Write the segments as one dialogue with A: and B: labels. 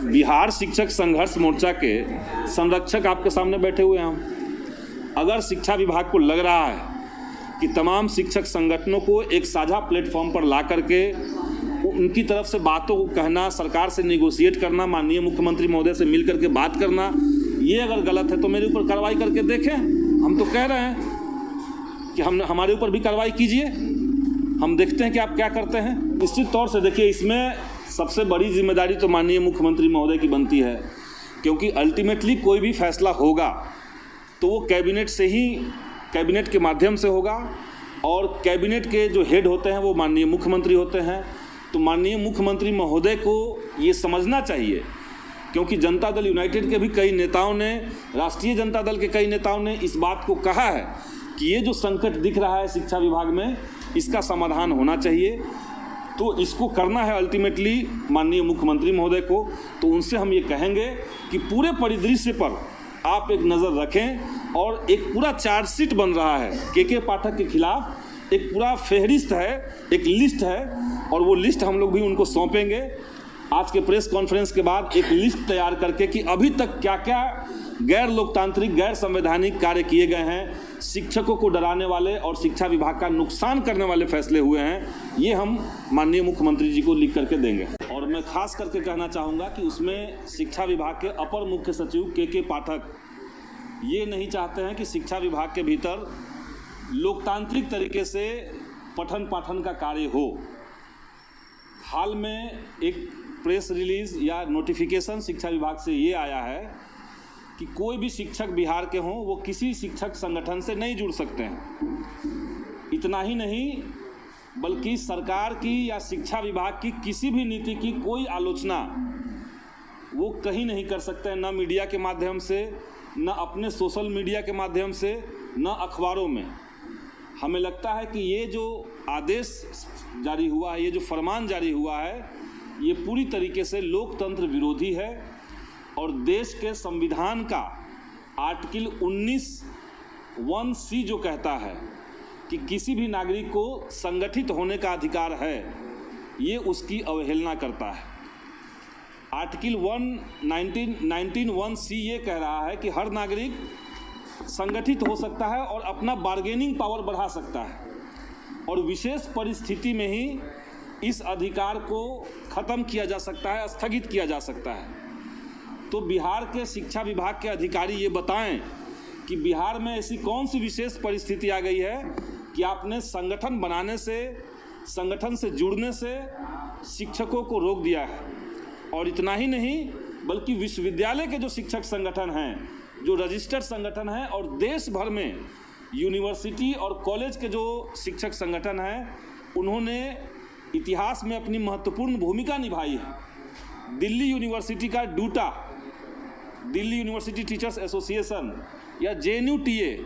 A: बिहार शिक्षक संघर्ष मोर्चा के संरक्षक आपके सामने बैठे हुए हैं हम। अगर शिक्षा विभाग को लग रहा है कि तमाम शिक्षक संगठनों को एक साझा प्लेटफॉर्म पर ला करके उनकी तरफ से बातों को कहना, सरकार से नेगोशिएट करना, माननीय मुख्यमंत्री महोदय से मिल करके बात करना, ये अगर गलत है तो मेरे ऊपर कार्रवाई करके देखें। हम तो कह रहे हैं कि हमारे ऊपर भी कार्रवाई कीजिए, हम देखते हैं कि आप क्या करते हैं। निश्चित तौर से देखिए, इसमें सबसे बड़ी जिम्मेदारी तो माननीय मुख्यमंत्री महोदय की बनती है, क्योंकि अल्टीमेटली कोई भी फैसला होगा तो वो कैबिनेट से ही, कैबिनेट के माध्यम से होगा, और कैबिनेट के जो हेड होते हैं वो माननीय मुख्यमंत्री होते हैं। तो माननीय मुख्यमंत्री महोदय को ये समझना चाहिए, क्योंकि जनता दल यूनाइटेड के भी कई नेताओं ने, राष्ट्रीय जनता दल के कई नेताओं ने इस बात को कहा है कि ये जो संकट दिख रहा है शिक्षा विभाग में, इसका समाधान होना चाहिए। तो इसको करना है अल्टीमेटली माननीय मुख्यमंत्री महोदय को। तो उनसे हम ये कहेंगे कि पूरे परिदृश्य पर आप एक नज़र रखें, और एक पूरा चार्जशीट बन रहा है के पाठक के खिलाफ, एक पूरा फहरिस्त है, एक लिस्ट है, और वो लिस्ट हम लोग भी उनको सौंपेंगे आज के प्रेस कॉन्फ्रेंस के बाद, एक लिस्ट तैयार करके कि अभी तक क्या क्या गैर लोकतांत्रिक, गैर संवैधानिक कार्य किए गए हैं, शिक्षकों को डराने वाले और शिक्षा विभाग का नुकसान करने वाले फैसले हुए हैं, ये हम माननीय मुख्यमंत्री जी को लिख करके देंगे। और मैं खास करके कहना चाहूँगा कि उसमें शिक्षा विभाग के अपर मुख्य सचिव के पाठक ये नहीं चाहते हैं कि शिक्षा विभाग के भीतर लोकतांत्रिक तरीके से पठन पाठन का कार्य हो। हाल में एक प्रेस रिलीज या नोटिफिकेशन शिक्षा विभाग से ये आया है कि कोई भी शिक्षक बिहार के हों वो किसी शिक्षक संगठन से नहीं जुड़ सकते हैं। इतना ही नहीं, बल्कि सरकार की या शिक्षा विभाग की किसी भी नीति की कोई आलोचना वो कहीं नहीं कर सकते हैं, न मीडिया के माध्यम से, न अपने सोशल मीडिया के माध्यम से, न अखबारों में। हमें लगता है कि ये जो आदेश जारी हुआ है, ये जो फरमान जारी हुआ है, ये पूरी तरीके से लोकतंत्र विरोधी है, और देश के संविधान का आर्टिकल 19(1)(c) जो कहता है कि किसी भी नागरिक को संगठित होने का अधिकार है, ये उसकी अवहेलना करता है। आर्टिकल 19(1)(c) ये कह रहा है कि हर नागरिक संगठित हो सकता है और अपना बार्गेनिंग पावर बढ़ा सकता है, और विशेष परिस्थिति में ही इस अधिकार को ख़त्म किया जा सकता है, स्थगित किया जा सकता है। तो बिहार के शिक्षा विभाग के अधिकारी ये बताएं कि बिहार में ऐसी कौन सी विशेष परिस्थिति आ गई है कि आपने संगठन बनाने से, संगठन से जुड़ने से शिक्षकों को रोक दिया है। और इतना ही नहीं, बल्कि विश्वविद्यालय के जो शिक्षक संगठन हैं, जो रजिस्टर्ड संगठन हैं, और देश भर में यूनिवर्सिटी और कॉलेज के जो शिक्षक संगठन हैं, उन्होंने इतिहास में अपनी महत्वपूर्ण भूमिका निभाई है। दिल्ली यूनिवर्सिटी का due to, Delhi university teachers association या JNUTA,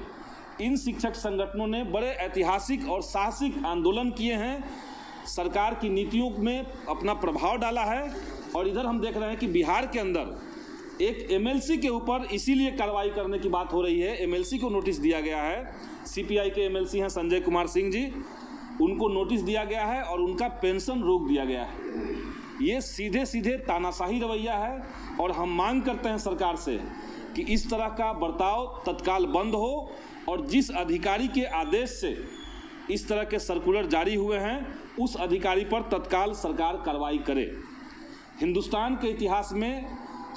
A: इन शिक्षक संगठनों ने बड़े ऐतिहासिक और साहसिक आंदोलन किए हैं, सरकार की नीतियों में अपना प्रभाव डाला है। और इधर हम देख रहे हैं कि बिहार के अंदर एक MLC के ऊपर इसीलिए कार्रवाई करने की बात हो रही है। MLC को नोटिस दिया गया है, CPI के MLC हैं संजय कुमार सिंह जी, उनको नोटिस दिया गया है और उनका पेंशन रोक दिया गया है। ये सीधे सीधे तानाशाही रवैया है, और हम मांग करते हैं सरकार से कि इस तरह का बर्ताव तत्काल बंद हो, और जिस अधिकारी के आदेश से इस तरह के सर्कुलर जारी हुए हैं, उस अधिकारी पर तत्काल सरकार कार्रवाई करे। हिंदुस्तान के इतिहास में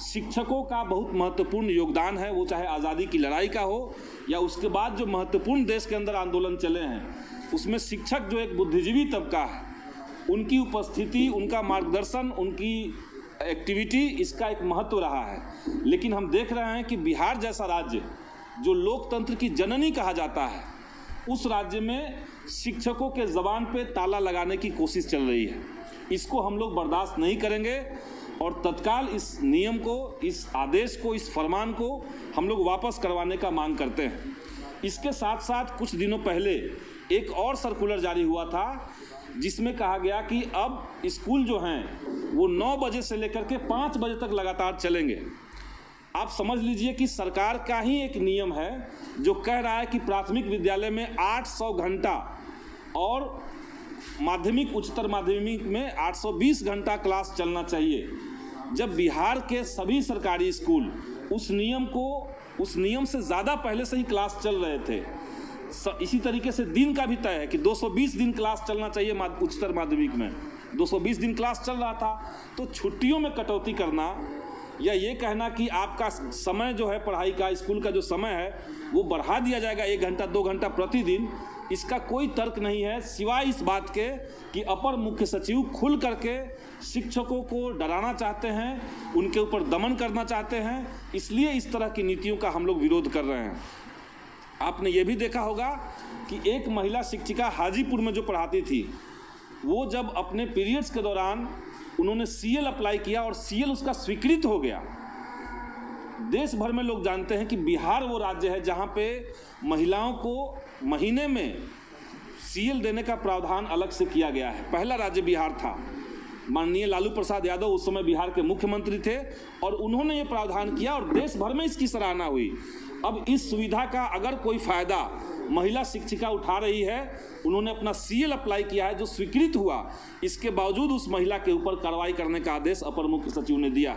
A: शिक्षकों का बहुत महत्वपूर्ण योगदान है, वो चाहे आज़ादी की लड़ाई का हो या उसके बाद जो महत्वपूर्ण देश के अंदर आंदोलन चले हैं, उसमें शिक्षक जो एक बुद्धिजीवी तबका है, उनकी उपस्थिति, उनका मार्गदर्शन, उनकी एक्टिविटी, इसका एक महत्व रहा है। लेकिन हम देख रहे हैं कि बिहार जैसा राज्य जो लोकतंत्र की जननी कहा जाता है, उस राज्य में शिक्षकों के ज़बान पे ताला लगाने की कोशिश चल रही है। इसको हम लोग बर्दाश्त नहीं करेंगे, और तत्काल इस नियम को, इस आदेश को, इस फरमान को हम लोग वापस करवाने का मांग करते हैं। इसके साथ साथ कुछ दिनों पहले एक और सर्कुलर जारी हुआ था, जिसमें कहा गया कि अब स्कूल जो हैं वो 9 बजे से लेकर के 5 बजे तक लगातार चलेंगे। आप समझ लीजिए कि सरकार का ही एक नियम है जो कह रहा है कि प्राथमिक विद्यालय में 800 घंटा और माध्यमिक, उच्चतर माध्यमिक में 820 घंटा क्लास चलना चाहिए। जब बिहार के सभी सरकारी स्कूल उस नियम से ज़्यादा पहले से ही क्लास चल रहे थे। इसी तरीके से दिन का भी तय है कि 220 दिन क्लास चलना चाहिए उच्चतर माध्यमिक में, 220 दिन क्लास चल रहा था। तो छुट्टियों में कटौती करना या ये कहना कि आपका समय जो है पढ़ाई का, स्कूल का जो समय है वो बढ़ा दिया जाएगा 1 घंटा 2 घंटा प्रतिदिन, इसका कोई तर्क नहीं है सिवाय इस बात के कि अपर मुख्य सचिव खुल करके शिक्षकों को डराना चाहते हैं, उनके ऊपर दमन करना चाहते हैं, इसलिए इस तरह की नीतियों का हम लोग विरोध कर रहे हैं। आपने ये भी देखा होगा कि एक महिला शिक्षिका हाजीपुर में जो पढ़ाती थी, वो जब अपने पीरियड्स के दौरान उन्होंने सीएल अप्लाई किया और सीएल उसका स्वीकृत हो गया। देश भर में लोग जानते हैं कि बिहार वो राज्य है जहाँ पे महिलाओं को महीने में सीएल देने का प्रावधान अलग से किया गया है। पहला राज्य बिहार था। माननीय लालू प्रसाद यादव उस समय बिहार के मुख्यमंत्री थे और उन्होंने ये प्रावधान किया और देश भर में इसकी सराहना हुई। अब इस सुविधा का अगर कोई फ़ायदा महिला शिक्षिका उठा रही है, उन्होंने अपना सीएल अप्लाई किया है जो स्वीकृत हुआ, इसके बावजूद उस महिला के ऊपर कार्रवाई करने का आदेश अपर मुख्य सचिव ने दिया।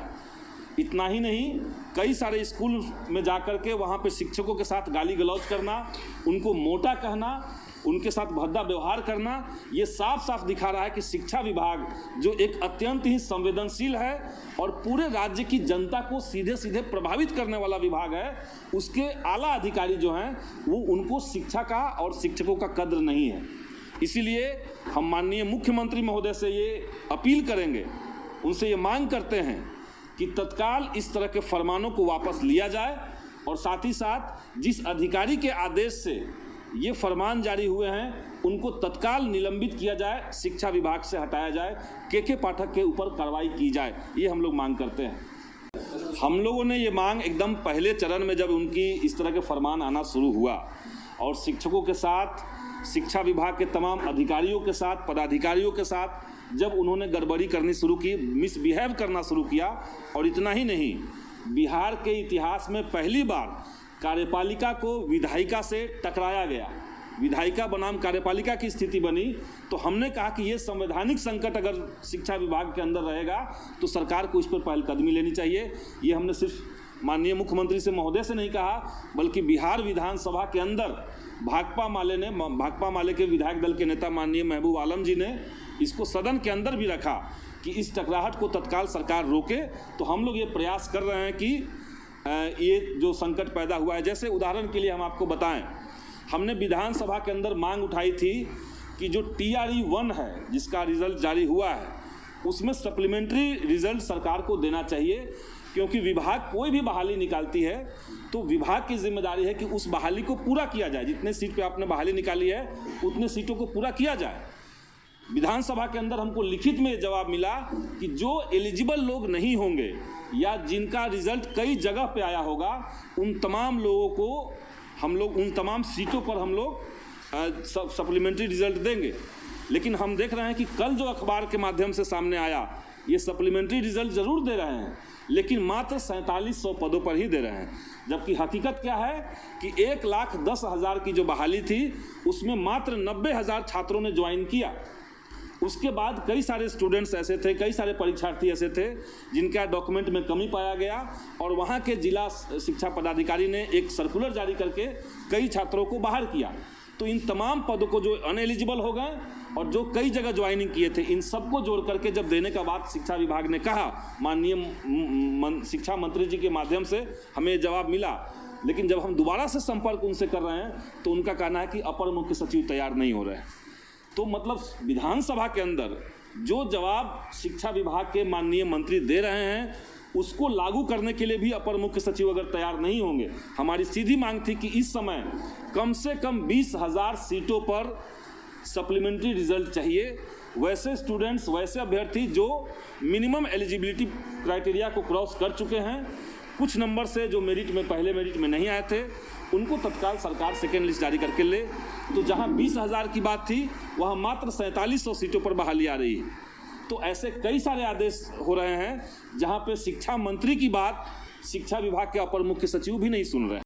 A: इतना ही नहीं, कई सारे स्कूल में जाकर के वहाँ पे शिक्षकों के साथ गाली गलौज करना, उनको मोटा कहना, उनके साथ भद्दा व्यवहार करना, ये साफ साफ दिखा रहा है कि शिक्षा विभाग जो एक अत्यंत ही संवेदनशील है और पूरे राज्य की जनता को सीधे सीधे प्रभावित करने वाला विभाग है, उसके आला अधिकारी जो हैं वो उनको शिक्षा का और शिक्षकों का कद्र नहीं है। इसीलिए हम माननीय मुख्यमंत्री महोदय से ये अपील करेंगे, उनसे ये मांग करते हैं कि तत्काल इस तरह के फरमानों को वापस लिया जाए और साथ ही साथ जिस अधिकारी के आदेश से ये फरमान जारी हुए हैं उनको तत्काल निलंबित किया जाए, शिक्षा विभाग से हटाया जाए, के पाठक के ऊपर कार्रवाई की जाए, ये हम लोग मांग करते हैं। हम लोगों ने ये मांग एकदम पहले चरण में जब उनकी इस तरह के फरमान आना शुरू हुआ और शिक्षकों के साथ, शिक्षा विभाग के तमाम अधिकारियों के साथ, पदाधिकारियों के साथ जब उन्होंने गड़बड़ी करनी शुरू की, मिसबिहेव करना शुरू किया, और इतना ही नहीं, बिहार के इतिहास में पहली बार कार्यपालिका को विधायिका से टकराया गया, विधायिका बनाम कार्यपालिका की स्थिति बनी, तो हमने कहा कि ये संवैधानिक संकट अगर शिक्षा विभाग के अंदर रहेगा तो सरकार को इस पर पहलकदमी लेनी चाहिए। ये हमने सिर्फ माननीय मुख्यमंत्री से महोदय से नहीं कहा, बल्कि बिहार विधानसभा के अंदर भाकपा माले के विधायक दल के नेता माननीय महबूब आलम जी ने इसको सदन के अंदर भी रखा कि इस टकराहट को तत्काल सरकार रोके। तो हम लोग ये प्रयास कर रहे हैं कि ये जो संकट पैदा हुआ है, जैसे उदाहरण के लिए हम आपको बताएं, हमने विधानसभा के अंदर मांग उठाई थी कि जो TRE 1 है जिसका रिजल्ट जारी हुआ है उसमें सप्लीमेंट्री रिजल्ट सरकार को देना चाहिए, क्योंकि विभाग कोई भी बहाली निकालती है तो विभाग की जिम्मेदारी है कि उस बहाली को पूरा किया जाए। जितने सीट पे आपने बहाली निकाली है उतने सीटों को पूरा किया जाए। विधानसभा के अंदर हमको लिखित में जवाब मिला कि जो एलिजिबल लोग नहीं होंगे या जिनका रिजल्ट कई जगह पे आया होगा, उन तमाम लोगों को हम लोग, उन तमाम सीटों पर हम लोग सप्लीमेंट्री रिजल्ट देंगे। लेकिन हम देख रहे हैं कि कल जो अखबार के माध्यम से सामने आया, ये सप्लीमेंट्री रिजल्ट ज़रूर दे रहे हैं लेकिन मात्र 4700 पदों पर ही दे रहे हैं, जबकि हकीकत क्या है कि 1,10,000 की जो बहाली थी उसमें मात्र 90,000 छात्रों ने ज्वाइन किया। उसके बाद कई सारे स्टूडेंट्स ऐसे थे, कई सारे परीक्षार्थी ऐसे थे जिनका डॉक्यूमेंट में कमी पाया गया और वहाँ के जिला शिक्षा पदाधिकारी ने एक सर्कुलर जारी करके कई छात्रों को बाहर किया। तो इन तमाम पदों को जो अनएलिजिबल हो गए और जो कई जगह ज्वाइनिंग किए थे, इन सबको जोड़ करके जब देने का बात शिक्षा विभाग ने कहा, माननीय शिक्षा मंत्री जी के माध्यम से हमें जवाब मिला, लेकिन जब हम दोबारा से संपर्क उनसे कर रहे हैं तो उनका कहना है कि अपर मुख्य सचिव तैयार नहीं हो रहे हैं। तो मतलब विधानसभा के अंदर जो जवाब शिक्षा विभाग के माननीय मंत्री दे रहे हैं उसको लागू करने के लिए भी अपर मुख्य सचिव अगर तैयार नहीं होंगे, हमारी सीधी मांग थी कि इस समय कम से कम 20,000 सीटों पर सप्लीमेंट्री रिजल्ट चाहिए। वैसे स्टूडेंट्स, वैसे अभ्यर्थी जो मिनिमम एलिजिबिलिटी क्राइटेरिया को क्रॉस कर चुके हैं, कुछ नंबर से जो मेरिट में, पहले मेरिट में नहीं आए थे, उनको तत्काल सरकार सेकेंड लिस्ट जारी करके ले। तो जहां 20,000 की बात थी वहां मात्र 4700 सीटों पर बहाली आ रही है। तो ऐसे कई सारे आदेश हो रहे हैं जहां पे शिक्षा मंत्री की बात शिक्षा विभाग के अपर मुख्य सचिव भी नहीं सुन रहे हैं।